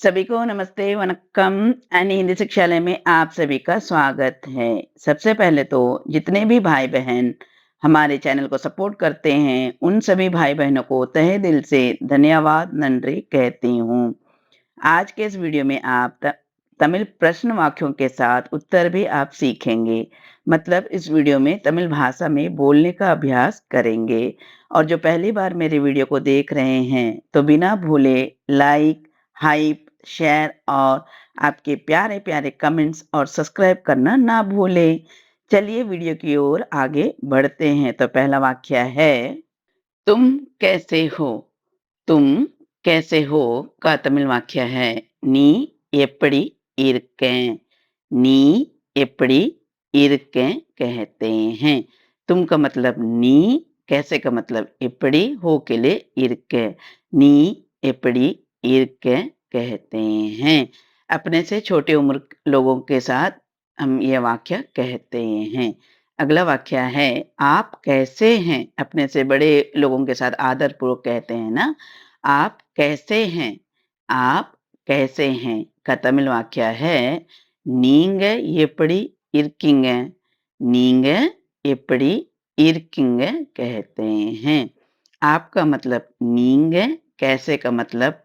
सभी को नमस्ते, वनक्कम एंड हिंदी शिक्षालय में आप सभी का स्वागत है। सबसे पहले तो जितने भी भाई-बहन हमारे चैनल को सपोर्ट करते हैं, उन सभी भाई-बहनों को तहे दिल से धन्यवाद, नंरी कहती हूँ। आज के इस वीडियो में आप तमिल प्रश्न वाक्यों के साथ उत्तर भी आप सीखेंगे। मतलब इस वीडियो में तमिल भाषा में बोलने का अभ्यास करेंगे। और जो पहली बार मेरे वीडियो को देख रहे हैं, तो बिना भूले लाइक, हाइप, शेयर और आपके प्यारे-प्यारे कमेंट्स और सब्सक्राइब करना ना भूलें। चलिए वीडियो की ओर आगे बढ़ते हैं। तो पहला वाक्य है, तुम कैसे हो? तुम कैसे हो का तमिल वाक्य है நீ எப்படி இருக்கேன்? நீ எப்படி இருக்கேன் कहते हैं। तुम का मतलब नी, कैसे का मतलब எப்படி, हो के लिए இருக்க। நீ எப்படி இருக்க कहते हैं। अपने से छोटे उम्र लोगों के साथ हम ये वाक्य कहते हैं। अगला वाक्य है, आप कैसे हैं? अपने से बड़े लोगों के साथ आदरपूर्वक कहते हैं ना, आप कैसे हैं? आप कैसे हैं? का तमिल वाक्य है, நீங்க எப்படி இருக்கீங்க? நீங்க எப்படி இருக்கீங்க कहते हैं। आपका मतलब நீங்க, कैसे का मतलब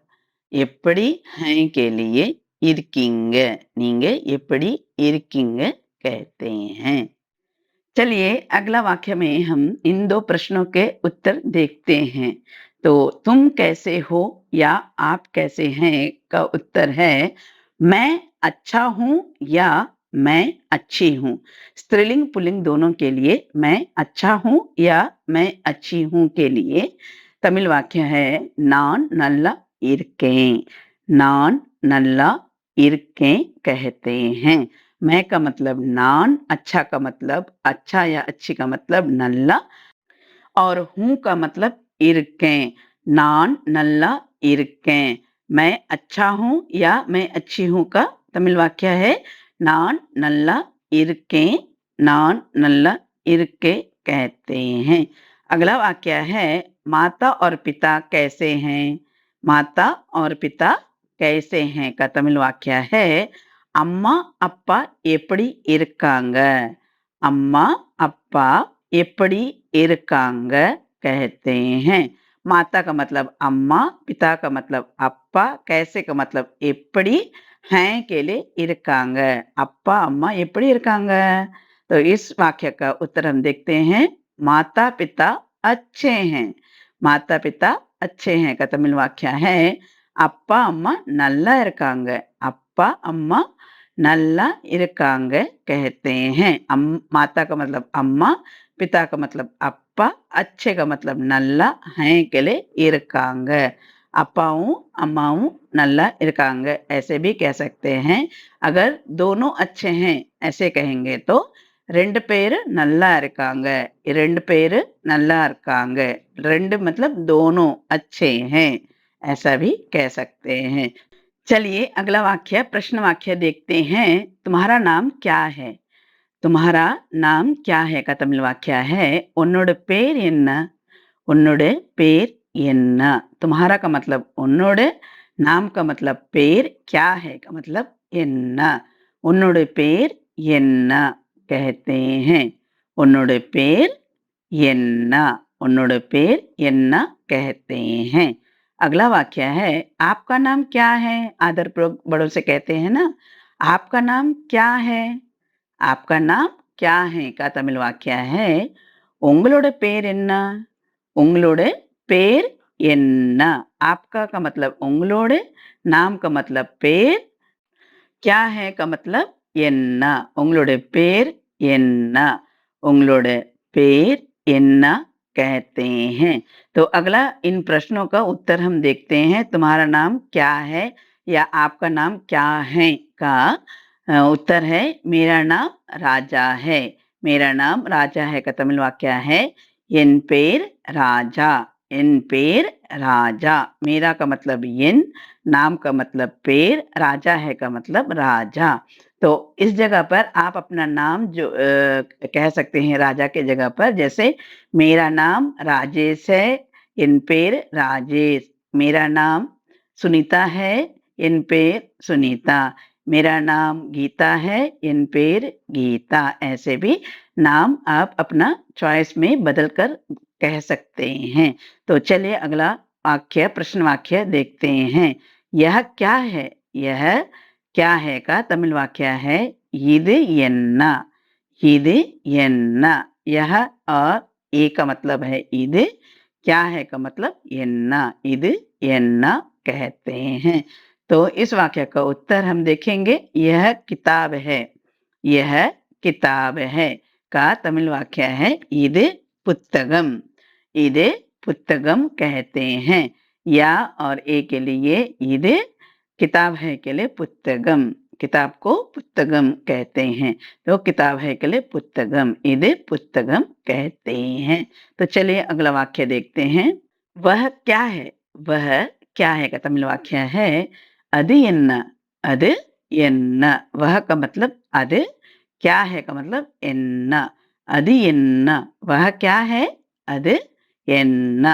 எப்படி हैं के लिए இருக்கீங்க, நீங்க எப்படி இருக்கீங்க कहते हैं। चलिए अगला वाक्य में हम इन 2 प्रश्नों के उत्तर देखते हैं। तो तुम कैसे हो या आप कैसे हैं का उत्तर है, मैं अच्छा हूँ या मैं अच्छी हूँ। स्त्रीलिंग पुल्लिंग दोनों के लिए मैं अच्छा हूँ या मैं अच्छी हूँ के लिए तमिल वाक्य है நான் நல்லா இருக்கேன்। நான் நல்லா இருக்கேன் कहते हैं। मैं का मतलब नान, अच्छा का मतलब अच्छा या अच्छी का मतलब नल्ला और हूँ का मतलब इरुक्कें। नान नल्ला इरुक्कें। मैं अच्छा हूँ या मैं अच्छी हूँ का तमिल वाक्य है नान नल्ला इरुक्कें, नान नल्ला इरुक्के कहते हैं। अगला वाक्य है, माता और पिता कैसे हैं? माता और पिता कैसे हैं का तमिल वाक्य है, अम्मा அப்பா எப்படி இருக்காங்க? अम्मा अप्पा எப்படி இருக்காங்க कहते हैं। माता का मतलब अम्मा, पिता का मतलब अप्पा, कैसे का मतलब எப்படி हैं के लिए இருக்காங்க। अप्पा अम्मा எப்படி இருக்காங்க? तो इस वाक्य का उत्तर हम देखते हैं, माता पिता अच्छे हैं। माता पिता अच्छे हैं का तमिल वाक्य है, அப்பா அம்மா நல்லா இருக்காங்க। அப்பா அம்மா நல்லா இருக்காங்க कहते हैं। माता का मतलब अम्मा, पिता का मतलब அப்பா, अच्छे का मतलब நல்லா हैं के लिए இருக்காங்க। அப்பாவும் அம்மாவும் நல்லா இருக்காங்க ऐसे भी कह सकते हैं। अगर दोनों अच्छे हैं ऐसे कहेंगे तो 2 பேரு நல்லா இருக்காங்க, 2 பேரு நல்லா இருக்காங்க। 2 मतलब दोनों अच्छे हैं, ऐसा भी कह सकते हैं। चलिए अगला वाक्य प्रश्न वाक्य देखते हैं। तुम्हारा नाम क्या है? तुम्हारा नाम क्या है का तमिल वाक्य है, उन्नोड पेर एन्न? उन्नोड पेर एन्न? तुम्हारा का मतलब उन्नोड, नाम का मतलब पेर, क्या है का मतलब एन्न। उन्नोड पेर एन्न कहते हैं। उन्नोड पेर एन्न, उन्नोड पेर एन्न कहते हैं। अगला वाक्य है, आपका नाम क्या है? आदरपूर्वक बड़ों से कहते हैं ना, आपका नाम क्या है? आपका नाम क्या है का तमिल वाक्य है, उंगलोड पेर एन्न? उंगलोड पेर एन्न? आपका का मतलब उंगलोड, नाम का मतलब पेर, क्या है का मतलब என்ன। உங்களோட பேர் என்ன? உங்களோட பேர் என்ன कहते हैं। तो अगला इन प्रश्नों का उत्तर हम देखते हैं। तुम्हारा नाम क्या है या आपका नाम क्या है का उत्तर है, मेरा नाम राजा है। मेरा नाम राजा है का तमिल वाक्य है, என் பேர் राजा। என் பேர் राजा। मेरा का मतलब என், नाम का मतलब पेर, राजा है का मतलब राजा। तो इस जगह पर आप अपना नाम जो कह सकते हैं राजा के जगह पर, जैसे मेरा नाम राजेश है, इन पेर राजेश। मेरा नाम सुनीता है, என் பேர் सुनीता, मेरा नाम गीता है, एन पेर गीता। ऐसे भी नाम आप अपना चॉइस में बदल कर कह सकते हैं। तो चलिए अगला वाक्य प्रश्न वाक्य देखते हैं। यह क्या है? यह क्या है का तमिल वाक्य है இது என்ன, இது என்ன। यह और ए का मतलब है இது, क्या है का मतलब என்ன, இது என்ன कहते हैं। तो इस वाक्य का उत्तर हम देखेंगे, यह किताब है। यह किताब है का तमिल वाक्य है இது पुस्तकम, இது पुस्तकम कहते हैं। या और ए के लिए இது, किताब है के लिए पुस्तकम, किताब को पुस्तकम कहते हैं। तो किताब है के लिए पुस्तकम, இது पुस्तकम कहते हैं। तो चलिए अगला वाक्य देखते हैं। वह क्या है? वह क्या है का तमिल वाक्य है அது என்ன, அது என்ன। वह का मतलब அது, क्या है का मतलब என்ன, அது என்ன। वह क्या है? அது என்ன,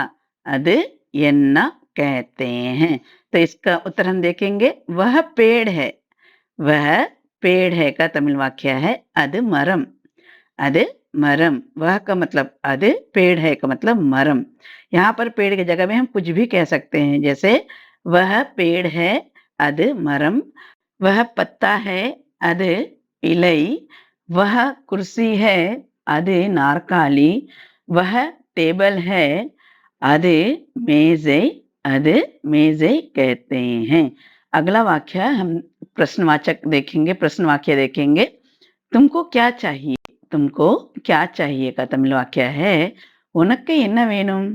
அது என்ன कहते हैं। तो इसका उत्तर हम देखेंगे, वह पेड़ है। वह पेड़ है का तमिल वाक्य है அது மரம், அது मरम। वह का मतलब அது, पेड़ है का मतलब मरम। यहाँ पर पेड़ की जगह में हम कुछ भी कह सकते हैं, जैसे वह पेड़ है அது मरम, वह पत्ता है அது इலை, वह कुर्सी है அது नारकाली, वह टेबल है அது मेज़ை, அது मेज़ை कहते हैं। अगला वाक्य हम प्रश्नवाचक देखेंगे, प्रश्न वाक्य देखेंगे। तुमको क्या चाहिए? तुमको क्या चाहिए का तमिल वाक्य है உனக்கு என்ன வேணும்,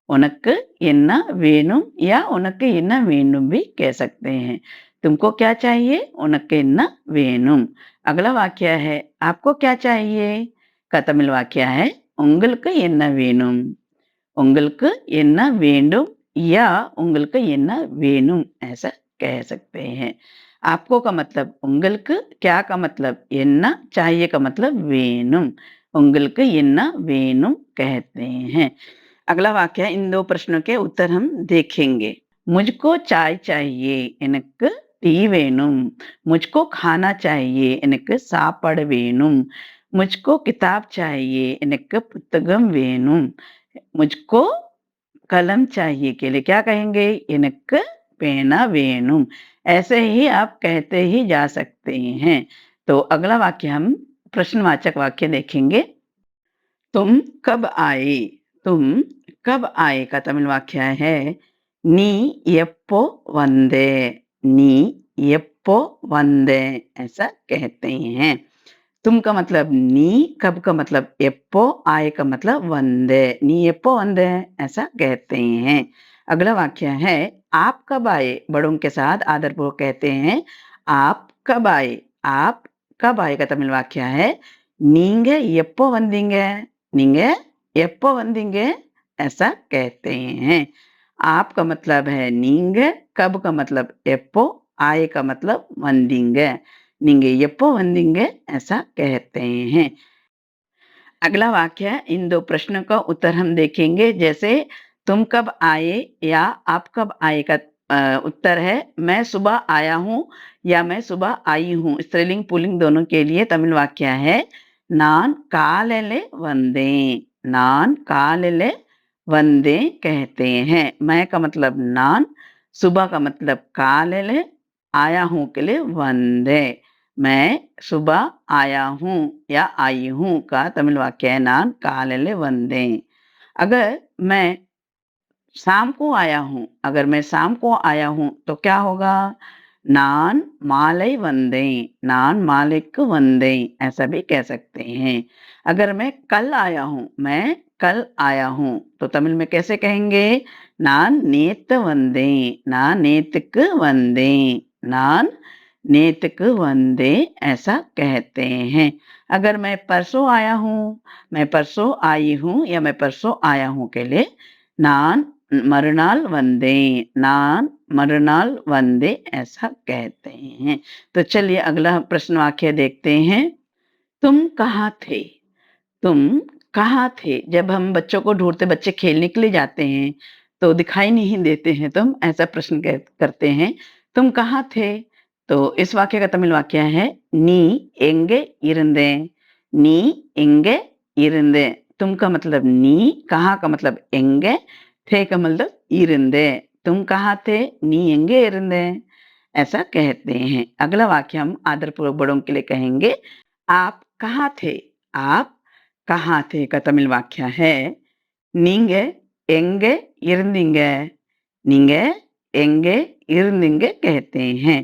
உனக்கு என்ன வேணும் या உனக்கு என்ன வேண்டும் भी कह सकते हैं। तुमको क्या चाहिए, உனக்கு என்ன வேணும்। अगला वाक्य है आपको क्या चाहिए का तमिल वाक्य है உங்களுக்கு என்ன வேணும், உங்களுக்கு என்ன வேண்டும் या உங்களுக்கு என்ன வேணும், ऐसा कह सकते हैं। आपको का मतलब உங்களுக்கு, क्या का मतलब என்ன, चाहिए का मतलब வேணும், உங்களுக்கு என்ன வேணும் कहते हैं। अगला वाक्य, इन दो प्रश्नों के उत्तर हम देखेंगे। मुझको चाय चाहिए, எனக்கு டீ வேணும்। मुझको खाना चाहिए, எனக்கு சாப்பாடு வேணும்। मुझको किताब चाहिए, எனக்கு புத்தகம் வேணும்। मुझको कलम चाहिए के लिए क्या कहेंगे, எனக்கு पेना வேணும்। ऐसे ही आप कहते ही जा सकते हैं। तो अगला वाक्य हम प्रश्नवाचक वाक्य देखेंगे। तुम कब आए? तुम कब आए का तमिल वाक्य है நீ எப்போ வந்தே, நீ எப்போ வந்தே, ऐसा कहते हैं। तुम का मतलब नी, कब का मतलब எப்போ, आए का मतलब वंदे, नी எப்போ वंदे, ऐसा कहते हैं। अगला वाक्य है आप कब आए, बड़ों के साथ आदरपूर्वक कहते हैं आप कब आए। आप कब आए का तमिल वाक्य है நீங்க எப்போ வந்தீங்க, நீங்க எப்போ வந்தீங்க, ऐसा कहते हैं। आप का मतलब है நீங்க, कब का मतलब எப்போ, आए का मतलब வந்தீங்க, நீங்க எப்போ வந்தீங்க, ऐसा कहते हैं। अगला वाक्य, इन दो प्रश्नों का उत्तर हम देखेंगे। जैसे तुम कब आए या आप कब आए का उत्तर है मैं सुबह आया हूँ या मैं सुबह आई हूँ। स्त्रीलिंग पुल्लिंग दोनों के लिए तमिल वाक्य है நான் காலையிலே வந்தேன், நான் காலையிலே वंदे कहते हैं। मैं का मतलब नान, सुबह का मतलब कालेले, आया हूँ के लिए वंदे। मैं सुबह आया हूँ या आई हूँ का तमिल वाक्य है नान कालेले वंदे। अगर मैं शाम को आया हूँ, अगर मैं शाम को आया हूँ तो क्या होगा, नान माले वंदे, नान मालिक वंदे, ऐसा भी कह सकते हैं। अगर मैं कल आया हूँ, मैं कल आया हूँ तो तमिल में कैसे कहेंगे, नान नेत वंदे, नान नेतक वंदे, नान नेतक वंदे, ऐसा कहते हैं। अगर मैं परसों आया हूँ, मैं परसों आई हूँ या मैं परसों आया हूँ के लिए नान मरुनाल वंदे, नान मरुनाल वंदे, ऐसा कहते हैं। तो चलिए अगला प्रश्न वाक्य देखते हैं। तुम कहाँ थे? तुम कहाँ थे? जब हम बच्चों को ढूंढते, बच्चे खेलने के लिए जाते हैं तो दिखाई नहीं देते हैं, तो हम ऐसा प्रश्न करते हैं तुम कहाँ थे? तो इस वाक्य का तमिल वाक्य है नी एंगे इरुंदे। नी एंगे इरुंदे। तुम का मतलब नी, कहाँ का मतलब एंगे, थे का मतलब इरुंदे। तुम कहाँ थे? नी एंगे इरुंदे। ऐसा कहते हैं। अगला वाक्य हम आदरपूर्वक बड़ों के लिए कहेंगे, आप कहाँ थे? आप कहाँ थे का तमिल वाक्य है நீங்க எங்க இருந்தீங்க? நீங்க எங்க இருந்தீங்க कहते हैं।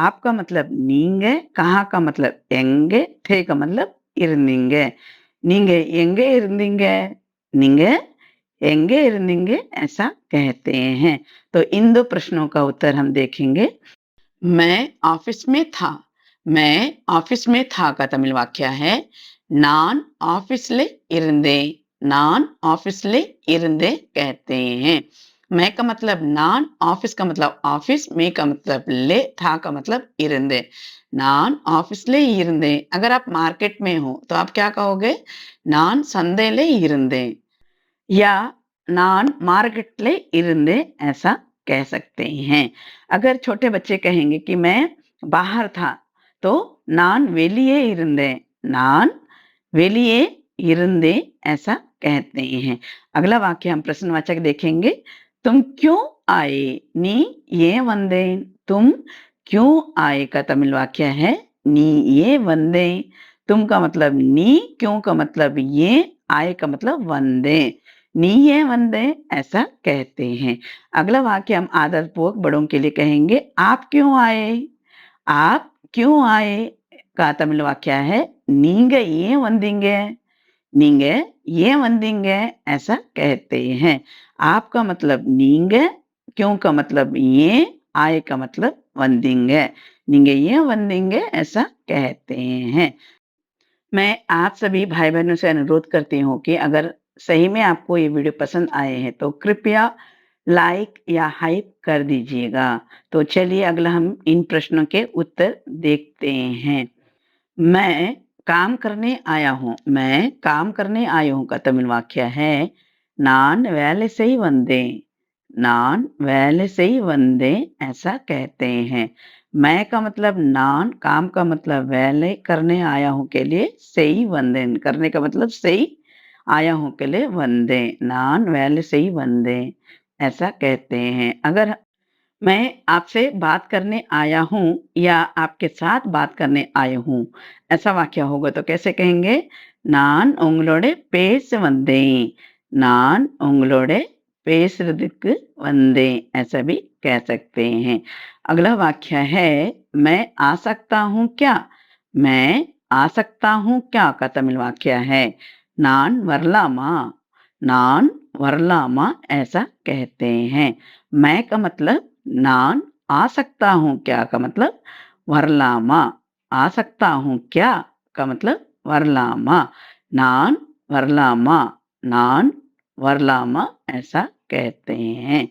आपका मतलब நீங்க, कहाँ का मतलब எங்க, थे का मतलब இருந்தீங்க। நீங்க எங்க இருந்தீங்க? நீங்க எங்கே இருந்தீங்க? ऐसा कहते हैं। तो इन 2 प्रश्नों का उत्तर हम देखेंगे। मैं ऑफिस में था। मैं ऑफिस में था का तमिल वाक्य है நான் ஆபீஸ்ல இருந்தேன்। நான் ஆபீஸ்ல இருந்தேன் कहते हैं। मैं का मतलब நான், ऑफिस का मतलब ऑफिस, में का मतलब ले, था का मतलब இருந்தே। நான் ஆபீஸ்ல இருந்தேன்। अगर आप मार्केट में हो तो आप क्या कहोगे? நான் சந்தையில இருந்தேன் या நான் मार्केटले இருந்தே ऐसा कह सकते हैं। अगर छोटे बच्चे कहेंगे कि मैं बाहर था तो நான் வெளியே இருந்தேன்। நான் வெளியே இருந்தேன் ऐसा कहते हैं। अगला वाक्य हम प्रश्नवाचक देखेंगे। तुम क्यों आए? नी ये वंदे। तुम क्यों आए का तमिल वाक्य है नी ये वंदे। तुम का मतलब नी, क्यों का मतलब ये, आए का मतलब वंदे। नी ये वंदे ऐसा कहते हैं। अगला वाक्य हम आदरपूर्वक बड़ों के लिए कहेंगे, आप क्यों आए? आप क्यों आए का तमिल वाक्य है நீங்க ஏன் வந்தீங்க? நீங்க ஏன் வந்தீங்க? ऐसा कहते हैं। आपका मतलब நீங்க, क्यों का मतलब ये, आए का मतलब வந்தீங்க। நீங்க ஏன் வந்தீங்க? ऐसा कहते हैं। मैं आप सभी भाई-बहनों से अनुरोध करती हूँ कि अगर सही में आपको ये वीडियो पसंद आए हैं तो कृपया लाइक या हाइप कर दीजिएगा। तो चलिए अगला हम इन प्रश्नों के उत्तर देखते हैं। मैं काम करने आया हूँ। मैं काम करने आया हूँ का तमिल वाक्य है நான் வேலை செய் வந்தேன்। நான் வேலை செய் வந்தேன் ऐसा कहते हैं। मैं का मतलब नान, काम का मतलब वेले, करने आया हूँ के लिए सही वंदे, करने का मतलब सही, आया हूँ के लिए वंदे। नान वेले सही वंदे ऐसा कहते हैं। अगर मैं आपसे बात करने आया हूँ या आपके साथ बात करने आया हूँ ऐसा वाक्य होगा तो कैसे कहेंगे? நான் உங்களோட பேச வந்தேன்। நான் உங்களோட பேசுறதுக்கு வந்தேன் ऐसा भी कह सकते हैं। अगला वाक्य है मैं आ सकता हूँ क्या? मैं आ सकता हूँ क्या का तमिल वाक्य है நான் வரலாமா? நான் வரலாமா ऐसा कहते हैं। मैं का मतलब நான், आ सकता हूँ क्या का मतलब வரலாமா। आ सकता हूँ क्या का मतलब வரலாமா। நான் வரலாமா, நான் வரலாमा ऐसा कहते हैं।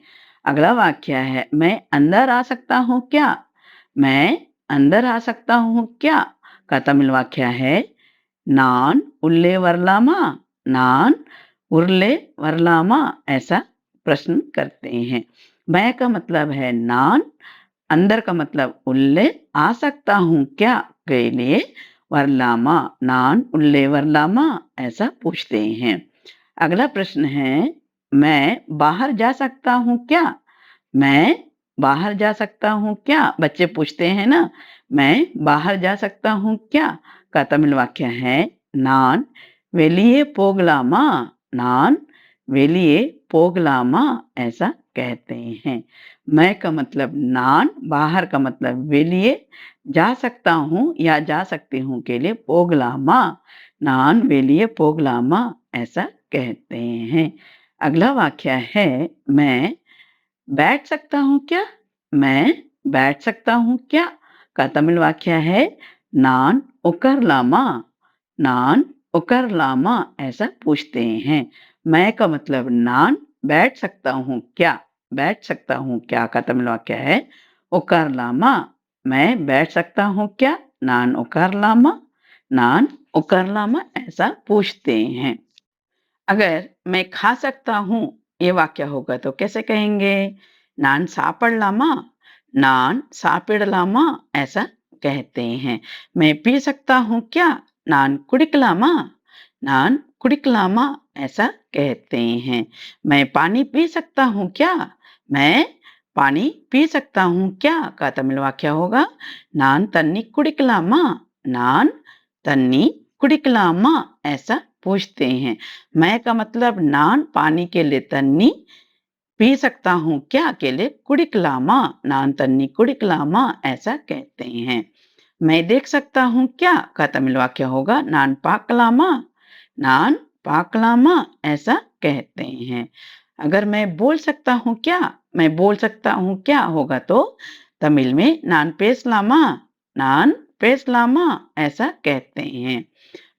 अगला वाक्य है मैं अंदर आ सकता हूँ क्या? मैं अंदर आ सकता हूँ क्या का तमिल वाक्य है நான் உள்ளே வரலாமா? நான் उरले वरलामा ऐसा प्रश्न करते हैं। मैं का मतलब है नान, अंदर का मतलब उल्ले, आ सकता हूँ क्या के लिए वरलामा, नान उल्ले वरलामा ऐसा पूछते हैं। अगला प्रश्न है मैं बाहर जा सकता हूँ क्या? मैं बाहर जा सकता हूँ क्या? बच्चे पूछते हैं ना, मैं बाहर जा सकता हूँ क्या का तमिल वाक्य है நான் வெளியே போகலாமா? நான் வெளியே போகலாமா ऐसा कहते हैं। मैं का मतलब नान, बाहर का मतलब வெளியே, जा सकता हूँ या जा सकती हूँ के लिए போகலாமா, நான் வெளியே போகலாமா ऐसा कहते हैं। अगला वाक्य है मैं बैठ सकता हूँ क्या? मैं बैठ सकता हूँ क्या का तमिल वाक्य है நான் உட்காரலாமா? நான் उकरलामा ऐसा पूछते हैं। मैं का मतलब नान, बैठ सकता हूँ क्या? बैठ सकता हूँ क्या का तमिल वाक्य है उकरलामा। मैं बैठ सकता हूँ क्या? नान उकरलामा, नान उकरलामा ऐसा पूछते हैं। अगर मैं खा सकता हूँ ये वाक्य होगा तो कैसे कहेंगे? நான் சாப்பிடலாமா? नान सापिडलामा ऐसा कहते हैं। मैं पी सकता हूँ क्या? नान कुडिकलामा, नान कुडिकलामा ऐसा कहते हैं। मैं पानी पी सकता हूँ क्या? मैं पानी पी सकता हूँ क्या का तमिल वाक्य होगा नान तन्नी कुडिकलामा, नान तन्नी कुडिकलामा ऐसा पूछते हैं। मैं का मतलब नान पानी के लिए तन्नी, पी सकता हूँ क्या के लिए कुडिकलामा, नान तन्नी कुडिकलामा ऐसा कहते हैं। मैं देख सकता हूँ क्या का तमिल वाक्य होगा नान पाकलामा, नान पाकलामा ऐसा कहते हैं। अगर मैं बोल सकता हूँ क्या, मैं बोल सकता हूँ क्या होगा तो तमिल में नान पेसलामा, नान पेसलामा ऐसा कहते हैं।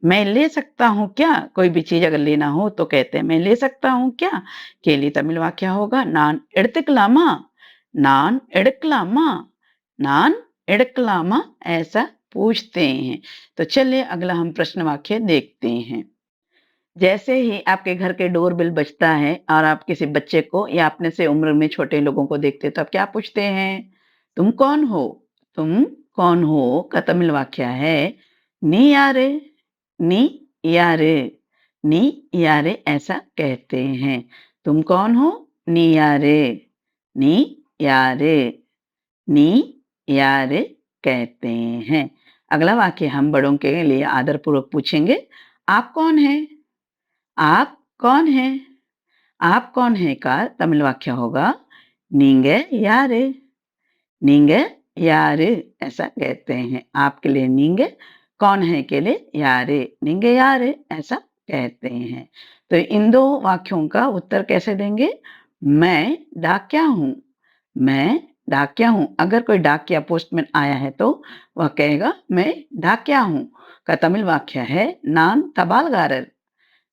मैं ले सकता हूँ क्या? कोई भी चीज़ अगर लेना हो तो कहते हैं मैं ले सकता हूँ क्या? के लिए तमिल वाक्य होगा नान एडुत्तुकलामा, नान एडुक्कलामा, नान एडुक्कलामा ऐसा पूछते हैं। तो चलिए अगला हम प्रश्न वाक्य देखते हैं। जैसे ही आपके घर के डोरबेल बजता है और आप किसी बच्चे को या अपने से उम्र में छोटे लोगों को देखते हैं तो आप क्या पूछते हैं? तुम कौन हो? तुम कौन हो का तमिल वाक्य है नी यारे, नी यारे, नी यारे ऐसा कहते हैं। तुम कौन हो? नी यारे, नी यारे, नी यारे कहते हैं। अगला वाक्य हम बड़ों के लिए आदरपूर्वक पूछेंगे, आप कौन हैं? आप कौन हैं? आप कौन हैं का तमिल वाक्य होगा नींग यारे, नींग यारे ऐसा कहते हैं। आपके लिए नींग, कौन है के लिए यारे, नींग यारे ऐसा कहते हैं। तो इन दो वाक्यों का उत्तर कैसे देंगे? मैं डाकिया हूँ, मैं डाकिया हूँ। अगर कोई डाकिया पोस्टमैन आया है तो वह कहेगा मैं डाकिया हूँ का तमिल वाक्य है नान तबालगारर,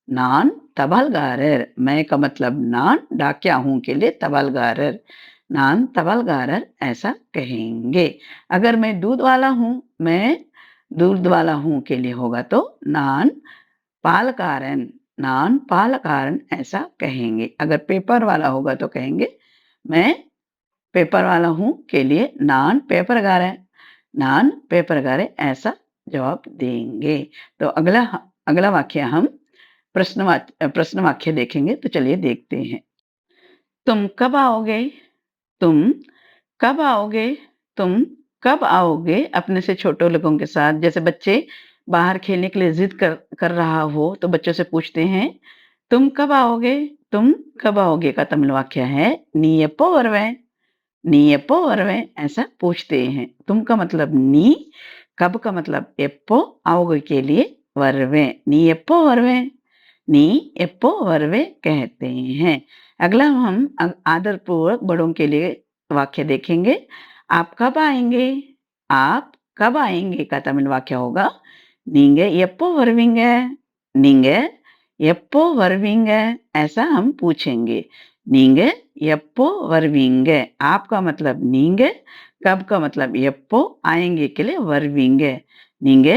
नान तबालगारर। मैं का मतलब नान, डाकिया हूँ के लिए तबालगारर, नान तबालगारर ऐसा कहेंगे। अगर मैं दूध वाला हूँ, मैं दूध वाला हूँ के लिए होगा तो नान पालकारन, नान पालकारन ऐसा कहेंगे। अगर पेपर वाला होगा तो कहेंगे मैं पेपर वाला हूँ के लिए नान पेपरगारन, नान पेपरगारे ऐसा जवाब देंगे। तो अगला वाक्य हम प्रश्न वाक्य देखेंगे तो चलिए देखते हैं। तुम कब आओगे? तुम कब आओगे? तुम कब आओगे? अपने से छोटे लोगों के साथ जैसे बच्चे बाहर खेलने के लिए जिद कर रहा हो तो बच्चों से पूछते हैं तुम कब आओगे? तुम कब आओगे का तमिल वाक्य है नी एप्पो वरुवे, नी एप्पो वरुवे ऐसा पूछते हैं। तुम का मतलब नी, कब का मतलब एप्पो, आओगे के लिए वरुवे, नी एप्पो वरुवे, नी एप्पो वरुवे कहते हैं। अगला हम आदरपूर्वक बड़ों के लिए वाक्य देखेंगे। आप कब आएँगे? आप कब आएँगे का तमिल वाक्य होगा நீங்க எப்போ வருவீங்க? நீங்க எப்போ வருவீங்க? ऐसा हम पूछेंगे। நீங்க எப்போ வருவீங்க? आपका मतलब நீங்க, कब का मतलब எப்போ, आएँगे के लिए வருவீங்க। நீங்க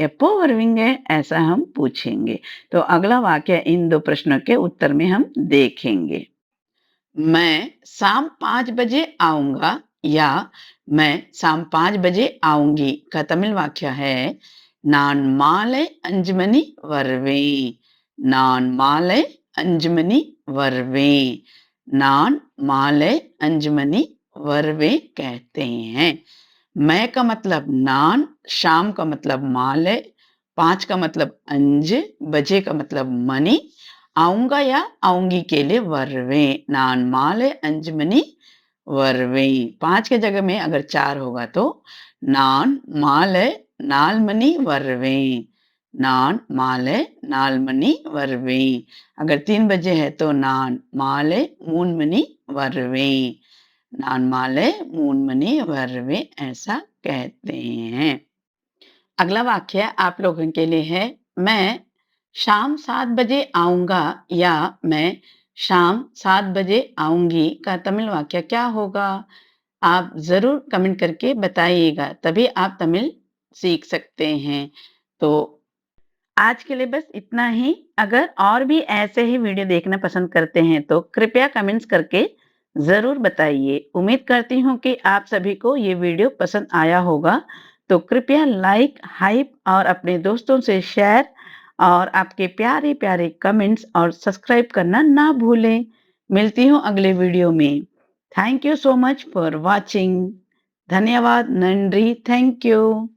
எப்போ வருவீங்க? ऐसा हम पूछेंगे। तो अगला वाक्य इन दो प्रश्नों के उत्तर में हम देखेंगे। मैं शाम 5 बजे आऊँगा या मैं शाम 5 बजे आऊँगी का तमिल वाक्य है நான் மாலை 5 மணி வருவேன், நான் மாலை 5 மணி வருவேன், நான் माले 5 मनी वर्वे कहते हैं। मैं का मतलब नान, शाम का मतलब माले, 5 का मतलब 5, बजे का मतलब मनी, आऊँगा या आऊँगी के लिए वर्वे, नान माले 5 मनी वर्वे। 5 के जगह में अगर 4 होगा तो नान माले 4 मनी वर्वे, नान माले 4 मनी वर्वे। अगर 3 बजे है तो नान माले 3 मनी वर्वे, नान माले 3 मनी वर्वे ऐसा कहते हैं। अगला वाक्य आप लोगों के लिए है मैं शाम 7 बजे आऊँगा या मैं शाम 7 बजे आऊँगी का तमिल वाक्य क्या होगा? आप ज़रूर कमेंट करके बताइएगा, तभी आप तमिल सीख सकते हैं। तो आज के लिए बस इतना ही। अगर और भी ऐसे ही वीडियो देखना पसंद करते हैं तो कृपया कमेंट्स करके ज़रूर बताइए। उम्मीद करती हूँ कि आप सभी को ये वीडियो पसंद आया होगा। तो कृपया लाइक, हाइप और अपने दोस्तों से शेयर और आपके प्यारे-प्यारे कमेंट्स और सब्सक्राइब करना ना भूलें। मिलती हूँ अगले वीडियो में। Thank you so much for watching. धन्यवाद, नंरी, थैंक यू।